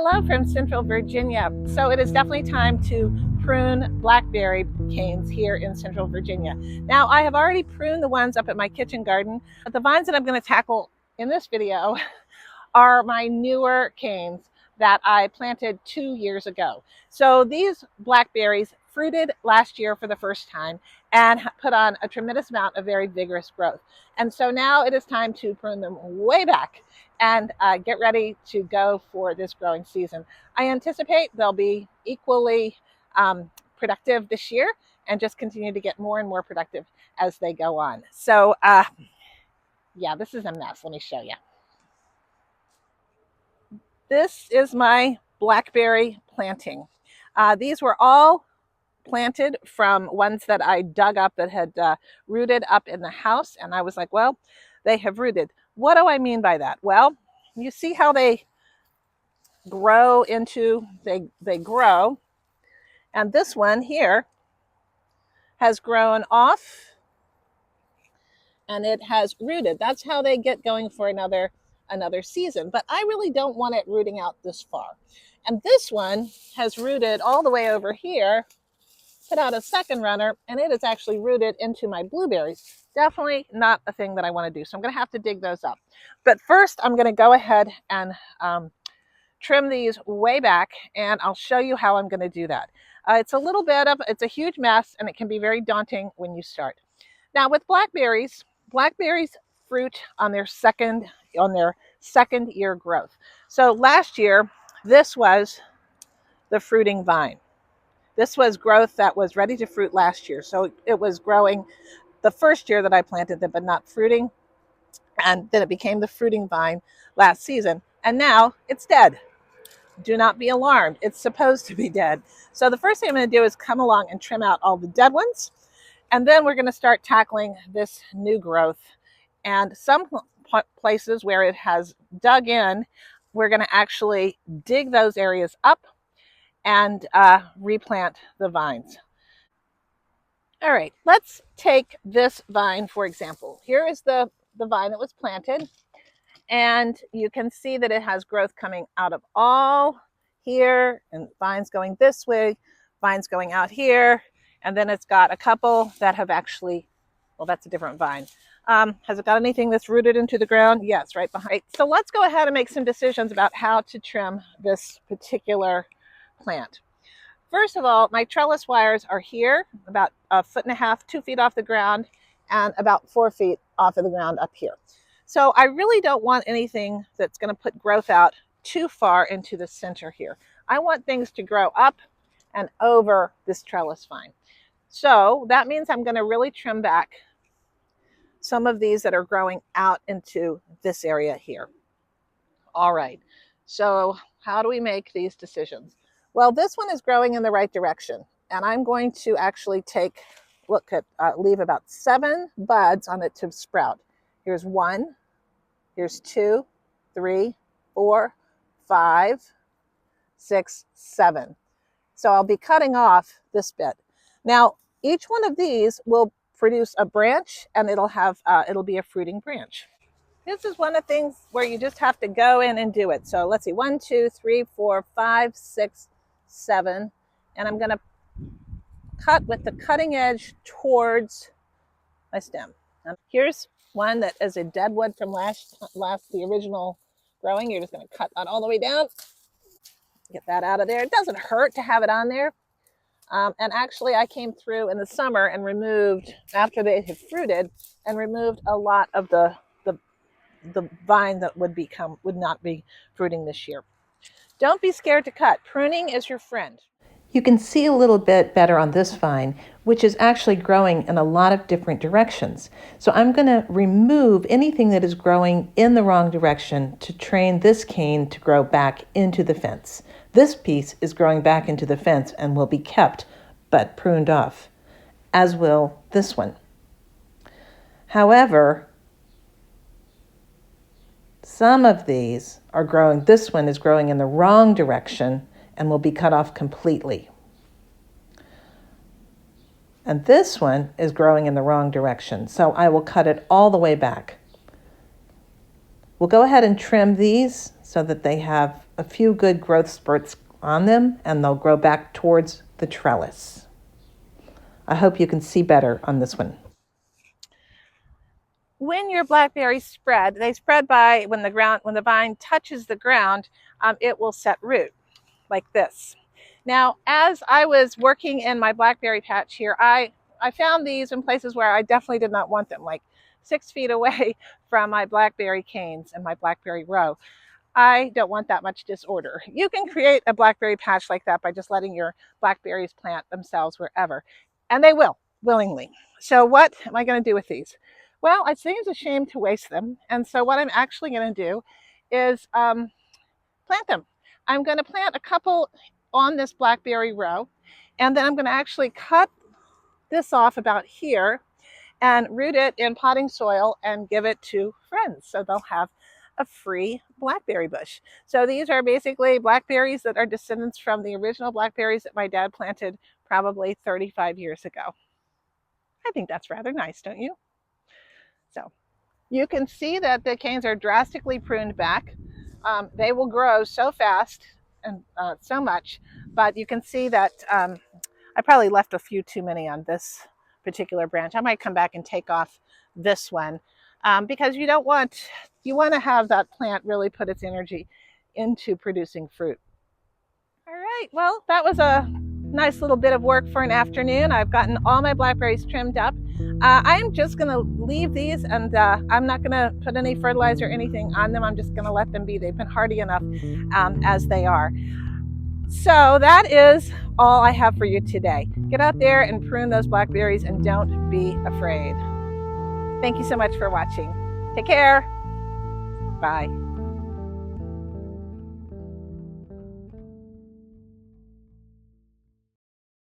Hello from Central Virginia. So it is definitely time to prune blackberry canes here in Central Virginia. Now, I have already pruned the ones up at my kitchen garden, but the vines that I'm going to tackle in this video are my newer canes that I planted 2 years ago. So these blackberries fruited last year for the first time and put on a tremendous amount of very vigorous growth. And so now it is time to prune them way back and get ready to go for this growing season. I anticipate they'll be equally productive this year and just continue to get more and more productive as they go on. So yeah, this is a mess. Let me show you. This is my blackberry planting. These were all planted from ones that I dug up that had rooted up in the house. And I was like, well, they have rooted. What do I mean by that? Well, you see how they grow into, they grow. And this one here has grown off and it has rooted. That's how they get going for another season. But I really don't want it rooting out this far. And this one has rooted all the way over here, put out a second runner, and it is actually rooted into my blueberries. Definitely not a thing that I want to do. So I'm going to have to dig those up. But first, I'm going to go ahead and trim these way back, and I'll show you how I'm going to do that. It's a huge mess, and it can be very daunting when you start. Now with blackberries fruit on their second year growth. So last year, this was the fruiting vine. This was growth that was ready to fruit last year. So it was growing the first year that I planted them, but not fruiting. And then it became the fruiting vine last season. And now it's dead. Do not be alarmed. It's supposed to be dead. So the first thing I'm going to do is come along and trim out all the dead ones. And then we're going to start tackling this new growth. And some places where it has dug in, we're going to actually dig those areas up and replant the vines. All right, let's take this vine, for example. Here is the vine that was planted. And you can see that it has growth coming out of all here, and vines going this way, vines going out here. And then it's got a couple that have actually, well, that's a different vine. Has it got anything that's rooted into the ground? Yes, right behind. So let's go ahead and make some decisions about how to trim this particular plant. First of all, my trellis wires are here, about 1.5 feet, 2 feet off the ground, and about 4 feet off of the ground up here. So I really don't want anything that's going to put growth out too far into the center here. I want things to grow up and over this trellis vine. So that means I'm going to really trim back some of these that are growing out into this area here. All right, so how do we make these decisions? Well, this one is growing in the right direction, and I'm going to actually leave about 7 buds on it to sprout. Here's 1, here's 2, 3, 4, 5, 6, 7. So I'll be cutting off this bit. Now, each one of these will produce a branch, and it'll be a fruiting branch. This is one of the things where you just have to go in and do it. So let's see, 1, 2, 3, 4, 5, 6, 7, and I'm going to cut with the cutting edge towards my stem. And here's one that is a dead wood from the original growing. You're just going to cut that all the way down. Get that out of there. It doesn't hurt to have it on there. And actually, I came through in the summer and removed, after they had fruited, and removed a lot of the vine that would not be fruiting this year. Don't be scared to cut. Pruning is your friend. You can see a little bit better on this vine, which is actually growing in a lot of different directions. So I'm going to remove anything that is growing in the wrong direction to train this cane to grow back into the fence. This piece is growing back into the fence and will be kept, but pruned off, as will this one. However, some of these are growing, this one is growing in the wrong direction and will be cut off completely. And this one is growing in the wrong direction, so I will cut it all the way back. We'll go ahead and trim these so that they have a few good growth spurts on them, and they'll grow back towards the trellis. I hope you can see better on this one. When your blackberries spread, they spread by when the vine touches the ground, it will set root like this. Now, as I was working in my blackberry patch here, I found these in places where I definitely did not want them, like 6 feet away from my blackberry canes and my blackberry row. I don't want that much disorder. You can create a blackberry patch like that by just letting your blackberries plant themselves wherever, and they will, willingly. So what am I going to do with these? Well, it seems a shame to waste them, and so what I'm actually going to do is plant them. I'm going to plant a couple on this blackberry row, and then I'm going to actually cut this off about here and root it in potting soil and give it to friends so they'll have a free blackberry bush. So these are basically blackberries that are descendants from the original blackberries that my dad planted probably 35 years ago. I think that's rather nice, don't you? So you can see that the canes are drastically pruned back. They will grow so fast and so much, but you can see that I probably left a few too many on this particular branch. I might come back and take off this one because you want to have that plant really put its energy into producing fruit. All right, well, that was a nice little bit of work for an afternoon. I've gotten all my blackberries trimmed up. I'm just going to leave these, and I'm not going to put any fertilizer or anything on them. I'm just going to let them be. They've been hardy enough as they are. So that is all I have for you today. Get out there and prune those blackberries and don't be afraid. Thank you so much for watching. Take care. Bye.